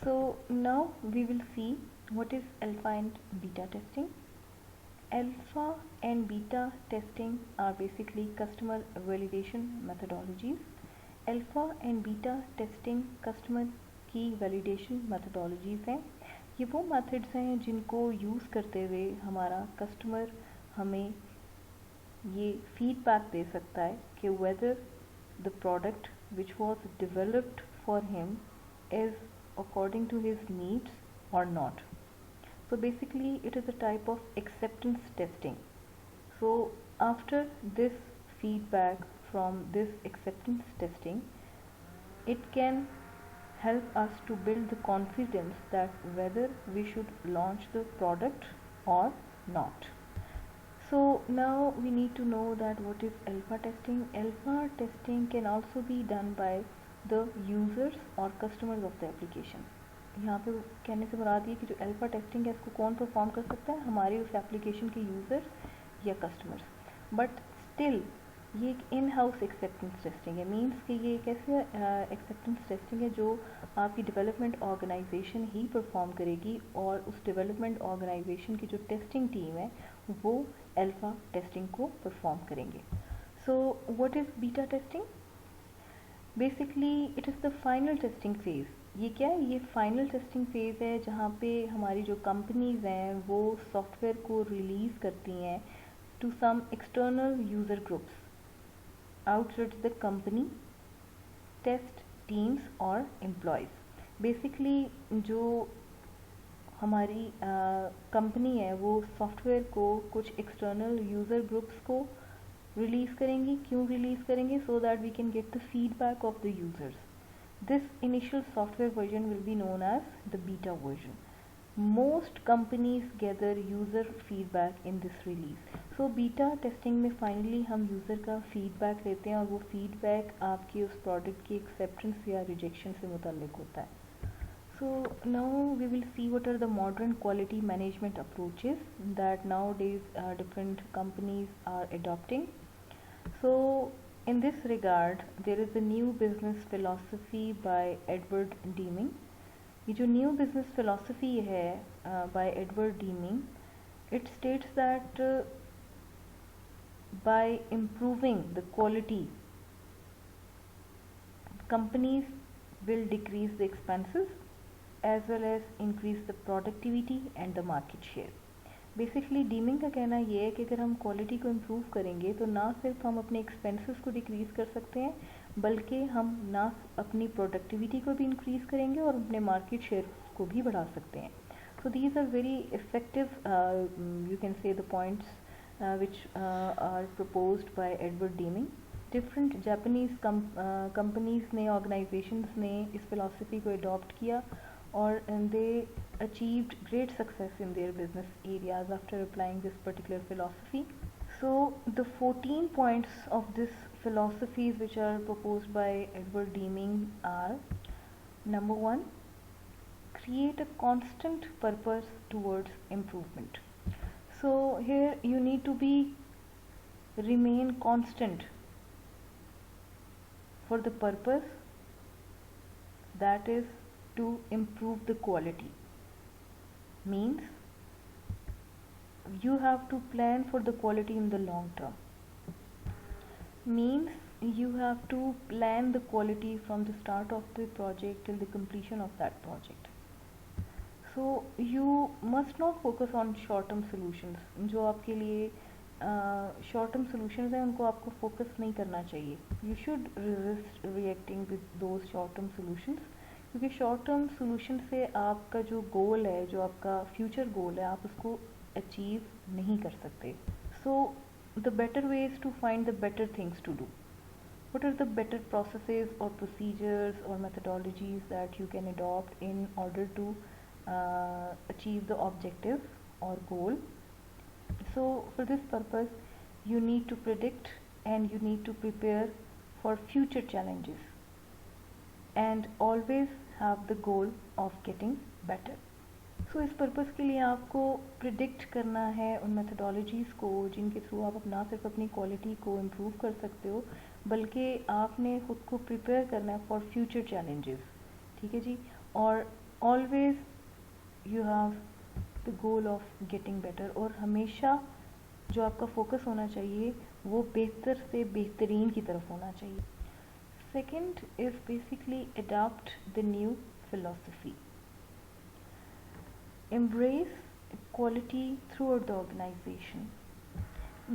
So now we will see what is alpha and beta testing. Alpha and beta testing are basically customer validation methodologies. Alpha and beta testing customer की validation methodologies हैं। ये वो methods हैं जिनको use करते हुए हमारा customer हमें ये फीडबैक दे सकता है कि whether the product which was developed for him is according to his needs और not. So basically it is a type of acceptance testing. So after this feedback from this acceptance testing, it can help us to build the confidence that whether we should launch the product or not. So now we need to know that what is alpha testing. Alpha testing can also be done by the users or customers of the application. यहाँ पे कहने से मुराद ये कि जो alpha testing है इसको कौन परफॉर्म कर सकता है, हमारे उस एप्लीकेशन के यूज़र्स या कस्टमर्स. बट स्टिल ये एक इन हाउस एक्सेप्टेंस टेस्टिंग है. मींस कि ये एक ऐसे एक्सेप्टेंस टेस्टिंग है जो आपकी डेवलपमेंट ऑर्गेनाइजेशन ही परफॉर्म करेगी और उस डेवलपमेंट ऑर्गेनाइजेशन की जो टेस्टिंग टीम है वो अल्फ़ा टेस्टिंग को परफॉर्म करेंगे. So what is beta testing? Basically it is the final testing phase. ये क्या है? ये फाइनल टेस्टिंग फेज़ है जहाँ पे हमारी जो कंपनीज़ हैं वो सॉफ्टवेयर को रिलीज़ करती हैं to some external user groups outside the company, test teams और एम्प्लॉयज़. बेसिकली जो हमारी कंपनी है वो सॉफ्टवेयर को कुछ एक्सटर्नल यूज़र ग्रुप्स को रिलीज़ करेंगी. क्यों रिलीज़ करेंगे? So that we can get the feedback of the users. This initial software version will be known as the beta version. Most companies gather user feedback in this release. So beta testing में finally हम user का feedback लेते हैं और वो feedback आपकी उस product की acceptance या rejection से मुताल्लिक होता है. So now we will see what are the modern quality management approaches that nowadays different companies are adopting. So in this regard, there is a new business philosophy by Edward Deming. ये जो new business philosophy है by Edward Deming, it states that by improving the quality, companies will decrease the expenses as well as increase the productivity and the market share. Basically dimming का कहना ये है कि अगर हम क्वालिटी को improve करेंगे तो ना सिर्फ हम अपने एक्सपेंसेस को डिक्रीज़ कर सकते हैं बल्कि हम ना अपनी प्रोडक्टिविटी को भी इंक्रीज़ करेंगे और अपने मार्केट शेयर को भी बढ़ा सकते हैं. So these are very effective, you can say the points which are proposed by Edward Deming. Different Japanese companies ने, ऑर्गेनाइजेशंस ने इस फ़िलासफ़ी को अडॉप्ट किया or and they achieved great success in their business areas after applying this particular philosophy. So the 14 points of this philosophies which are proposed by Edward Deming are: number 1, create a constant purpose towards improvement. So here you need to be remain constant for the purpose that is to improve the quality. Means you have to plan for the quality in the long term. Means you have to plan the quality from the start of the project till the completion of that project. So you must not focus on short term solutions. जो आपके लिए short term solutions हैं उनको आपको focus नहीं करना चाहिए. You should resist reacting with those short term solutions, क्योंकि शॉर्ट टर्म सोल्यूशन से आपका जो गोल है, जो आपका फ्यूचर गोल है, आप उसको अचीव नहीं कर सकते. So the better way is to find the better things to do. What are the better processes और प्रोसीजर्स और methodologies that you can adopt in order to achieve the objective और goal. So for this purpose you need to predict and you need to prepare for future challenges and always have the goal of getting better. So इस purpose के लिए आपको predict करना है उन methodologies को जिनके थ्रू आप ना सिर्फ अपनी क्वालिटी को इम्प्रूव कर सकते हो बल्कि आपने ख़ुद को प्रिपेयर करना है फॉर फ्यूचर चैलेंजेस. ठीक है जी. और always you have the goal of getting better, और हमेशा जो आपका फोकस होना चाहिए वो बेहतर से बेहतरीन की तरफ होना चाहिए. Second is basically adopt the new philosophy. Embrace quality throughout the organization.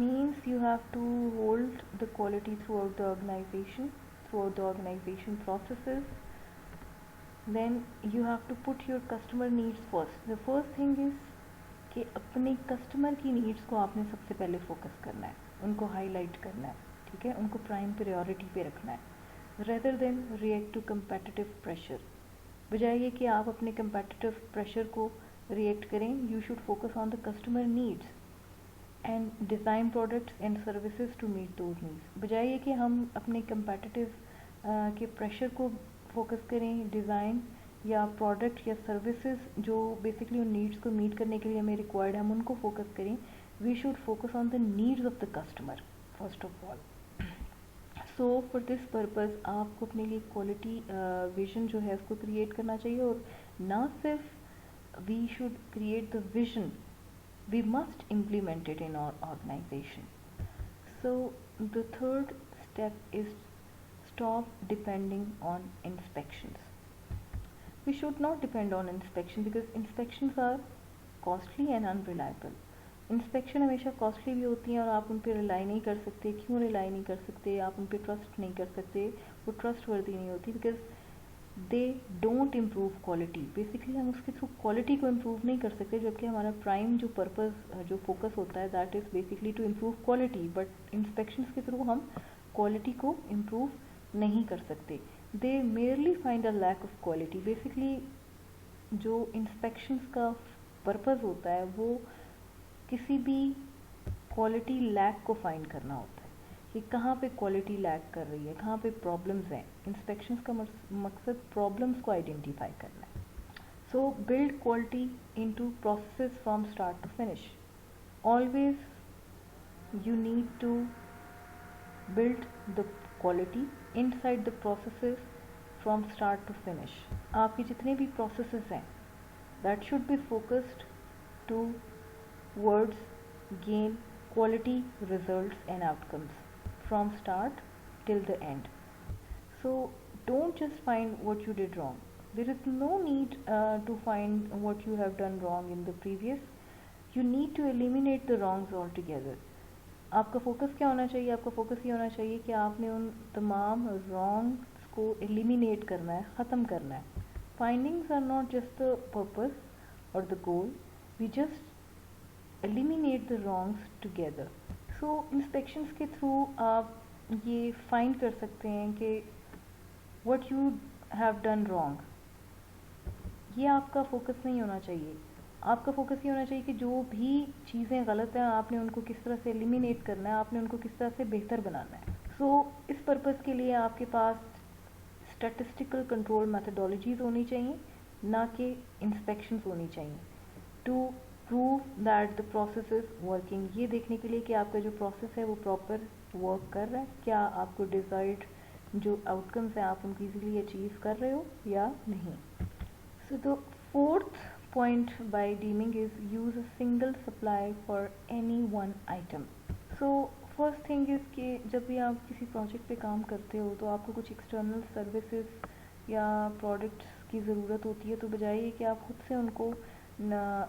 Means you have to hold the quality throughout the organization processes. Then you have to put your customer needs first. The first thing is कि अपने customer की needs को आपने सबसे पहले focus करना है, उनको हाईलाइट करना है, ठीक है, उनको प्राइम प्रायोरिटी पे रखना है, rather than react to competitive pressure. बजाय ये कि आप अपने कम्पेटिटिव प्रेशर को रिएक्ट करें, you should focus on the customer needs and design products and services to meet those needs. बजाय ये कि हम अपने कम्पेटिटिव के प्रेशर को फोकस करें, डिज़ाइन या प्रोडक्ट या सर्विसेज जो बेसिकली उन नीड्स को मीट करने के लिए हमें रिक्वायर्ड है, हम उनको फोकस करें. We should focus on the needs of the customer first of all. So for this purpose आपको अपने लिए क्वालिटी विजन जो है उसको क्रिएट करना चाहिए, और ना सिर्फ we should create the vision, we must implement it in our organisation. So the third step is stop depending on inspections. We should not depend on inspection because inspections are costly and unreliable. Inspection हमेशा costly भी होती हैं और आप उन पर rely नहीं कर सकते. क्यों रिलाई नहीं कर सकते? आप उन पर ट्रस्ट नहीं कर सकते, वो ट्रस्ट वर्दी नहीं होती, because they don't improve quality. Basically हम उसके थ्रू क्वालिटी को इम्प्रूव नहीं कर सकते, जबकि हमारा प्राइम जो पर्पज़ जो फोकस होता है that is basically to improve quality. But inspections के थ्रू हम क्वालिटी को इम्प्रूव नहीं कर सकते. They merely find a lack of quality. Basically जो इंस्पेक्शंस का पर्पज़ होता है वो किसी भी क्वालिटी लैक को फाइंड करना होता है कि कहाँ पे क्वालिटी लैक कर रही है, कहाँ पे प्रॉब्लम्स हैं. इंस्पेक्शंस का मकसद प्रॉब्लम्स को आइडेंटिफाई करना है. So build quality into processes from start to finish. Always you need to build the quality inside the processes from start to finish. आपके जितने भी processes हैं that should be focused towards gain quality results and outcomes from start till the end. So don't just find what you did wrong. There is no need to find what you have done wrong in the previous. You need to eliminate the wrongs altogether. आपका focus क्या होना चाहिए? आपका focus ये होना चाहिए कि आपने उन तमाम रॉन्ग्स को एलिमिनेट करना है, ख़त्म करना है. Findings are not just the purpose और the goal, we just eliminate the wrongs together. So inspections के थ्रू आप ये फाइंड कर सकते हैं कि what you have done wrong. ये आपका फोकस नहीं होना चाहिए. आपका फोकस ये होना चाहिए कि जो भी चीज़ें गलत हैं आपने उनको किस तरह से एलिमिनेट करना है, आपने उनको किस तरह से बेहतर बनाना है. सो इस पर्पज़ के लिए आपके पास स्टैटिस्टिकल कंट्रोल मेथडोलॉजीज़ होनी चाहिए, ना कि इंस्पेक्शंस होनी चाहिए, to prove that the process is working. ये देखने के लिए कि आपका जो प्रोसेस है वो प्रॉपर वर्क कर रहा है, क्या आपको डिज़ायर्ड जो आउटकम्स हैं आप उनको ईजिली अचीव कर रहे हो या नहीं. So the fourth point by deeming is use a single supply for any one item. So first thing is कि जब भी आप किसी प्रोजेक्ट पे काम करते हो तो आपको कुछ एक्सटर्नल सर्विसेज या प्रोडक्ट्स की ज़रूरत होती है, तो बजाय कि आप खुद से उनको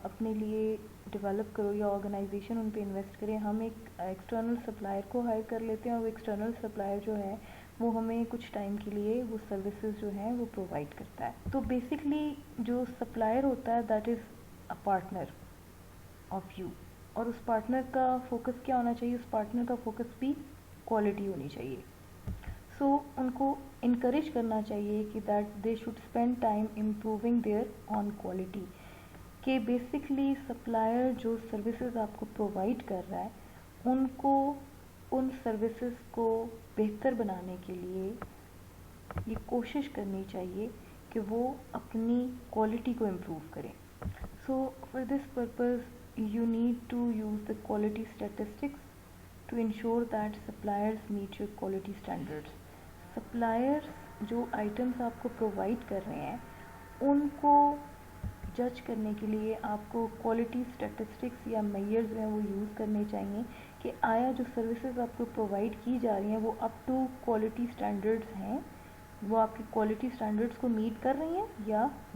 अपने लिए डेवलप करो या ऑर्गेनाइजेशन उन पे इन्वेस्ट करें, हम एक एक्सटर्नल सप्लायर को हायर कर लेते हैं और वो एक्सटर्नल सप्लायर जो है वो हमें कुछ टाइम के लिए वो सर्विसेज जो हैं वो प्रोवाइड करता है. तो बेसिकली जो सप्लायर होता है that is a partner of you, और उस पार्टनर का फोकस क्या होना चाहिए? उस पार्टनर का फोकस भी क्वालिटी होनी चाहिए. सो उनको इनकरेज करना चाहिए कि that they should spend time improving there on quality. कि बेसिकली सप्लायर जो सर्विसेज आपको प्रोवाइड कर रहा है उनको उन सर्विसेज को बेहतर बनाने के लिए ये कोशिश करनी चाहिए कि वो अपनी क्वालिटी को इम्प्रूव करें. So for this purpose you need to use the quality statistics to ensure that suppliers meet your quality standards. Suppliers जो आइटम्स आपको प्रोवाइड कर रहे हैं उनको जज करने के लिए आपको क्वालिटी स्टैटिस्टिक्स या मेजर्स हैं वो यूज़ करने चाहिए कि आया जो सर्विसेज आपको प्रोवाइड की जा रही हैं वो अप टू क्वालिटी स्टैंडर्ड्स हैं, वो आपकी क्वालिटी स्टैंडर्ड्स को मीट कर रही हैं या नहीं।